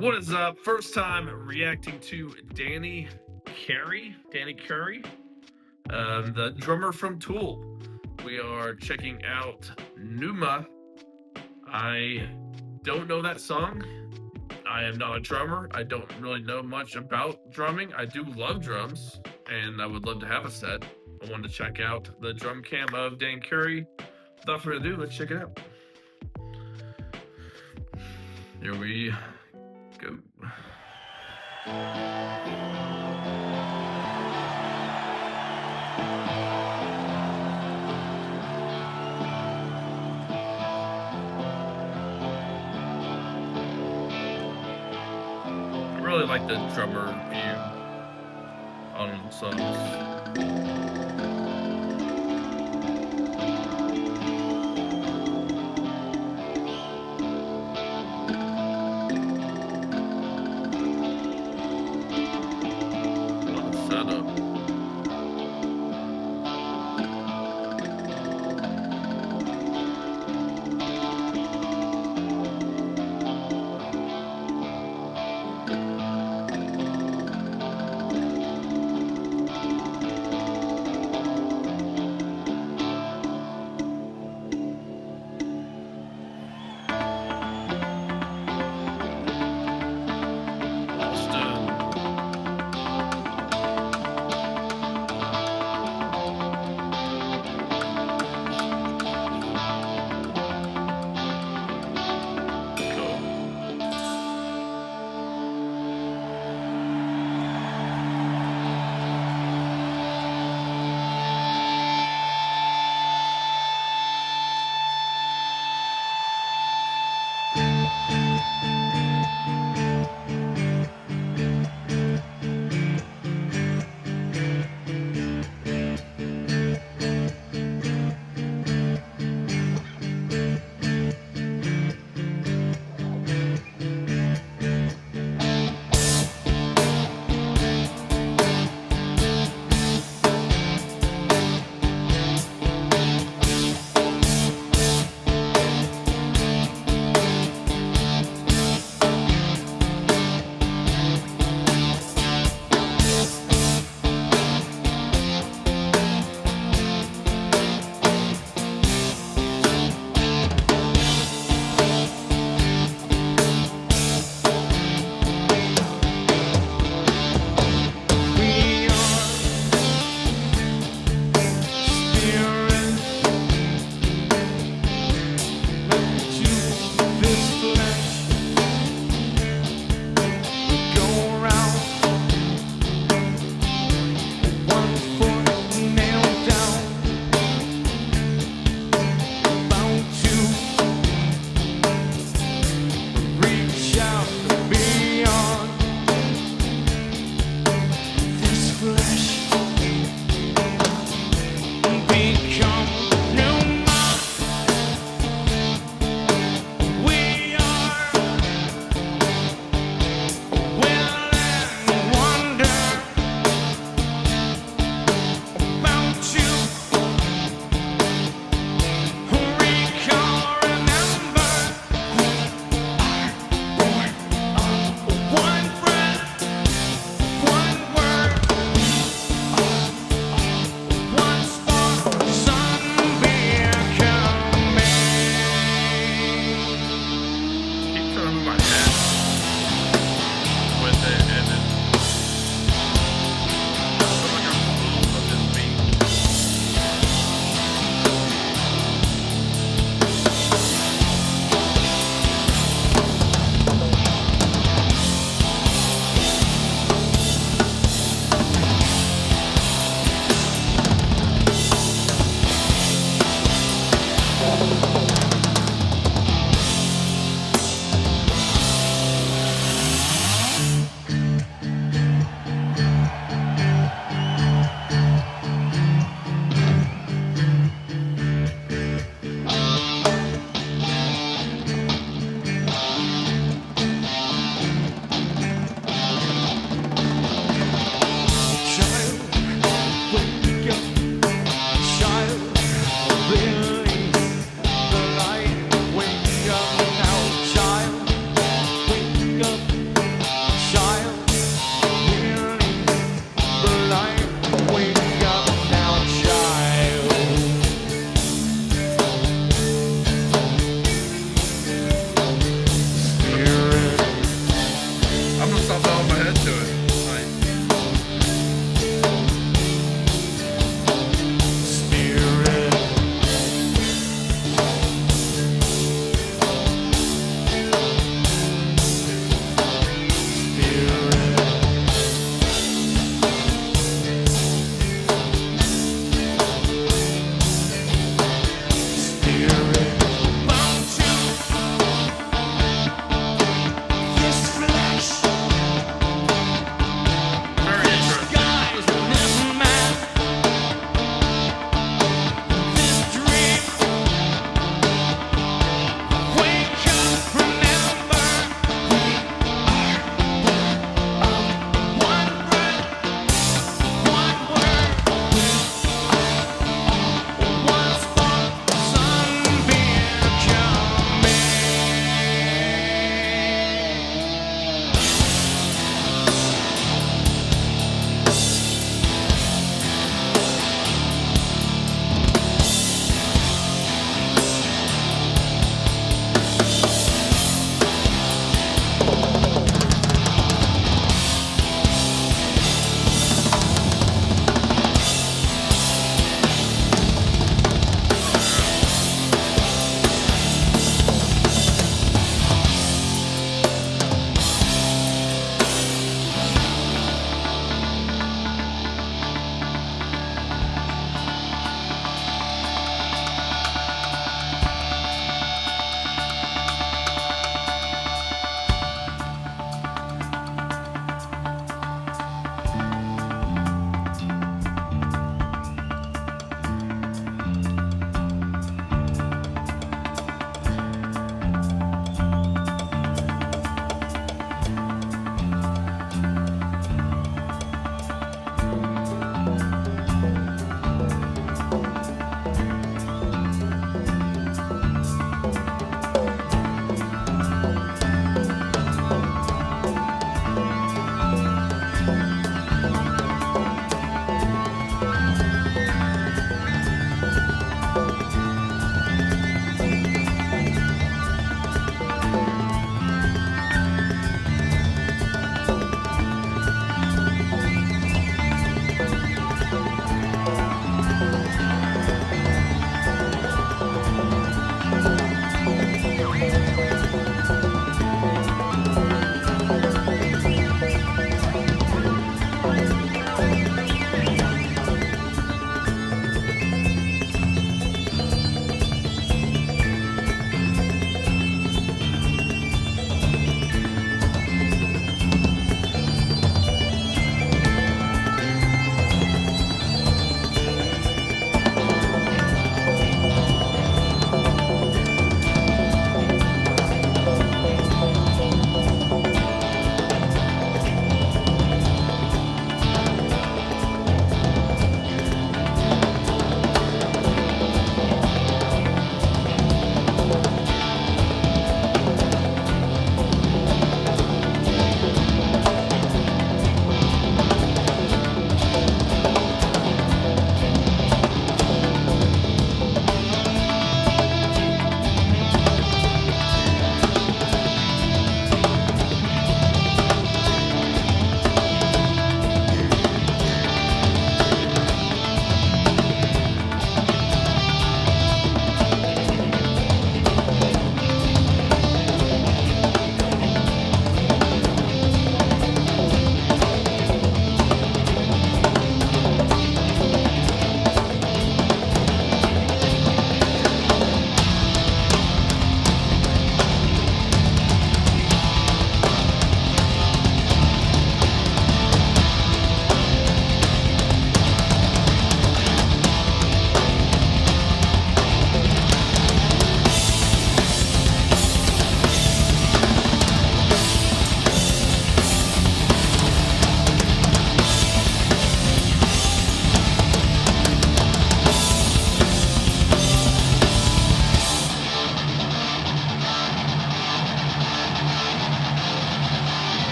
What is up? First time reacting to Danny Carey. Danny Curry, the drummer from Tool. We are checking out Pneuma. I don't know that song. I am not a drummer. I don't really know much about drumming. I do love drums, and I would love to have a set. I wanted to check out the drum cam of Dan Curry. Without further ado, let's check it out. Here we go. I really like the drummer view on songs. Setup.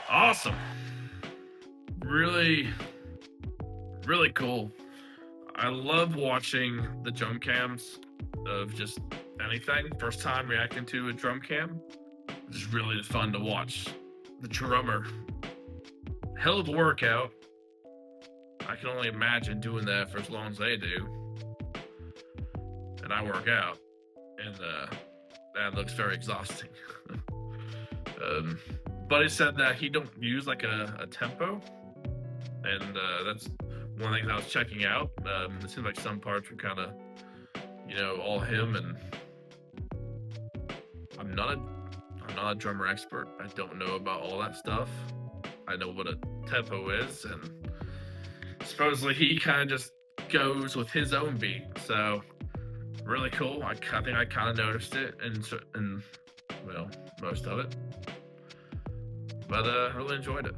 Awesome. Really, really cool. I love watching the drum cams of just anything. First time reacting to a drum cam. It's just really fun to watch the drummer. Hell of a workout. I can only imagine doing that for as long as they do. And I work out, and that looks very exhausting. But he said that he don't use like a tempo, and that's one of the things I was checking out. It seems like some parts were kind of, all him, and I'm not a drummer expert. I don't know about all that stuff. I know what a tempo is, and supposedly he kind of just goes with his own beat. So really cool. I think I kind of noticed it, and well, most of it, but really enjoyed it.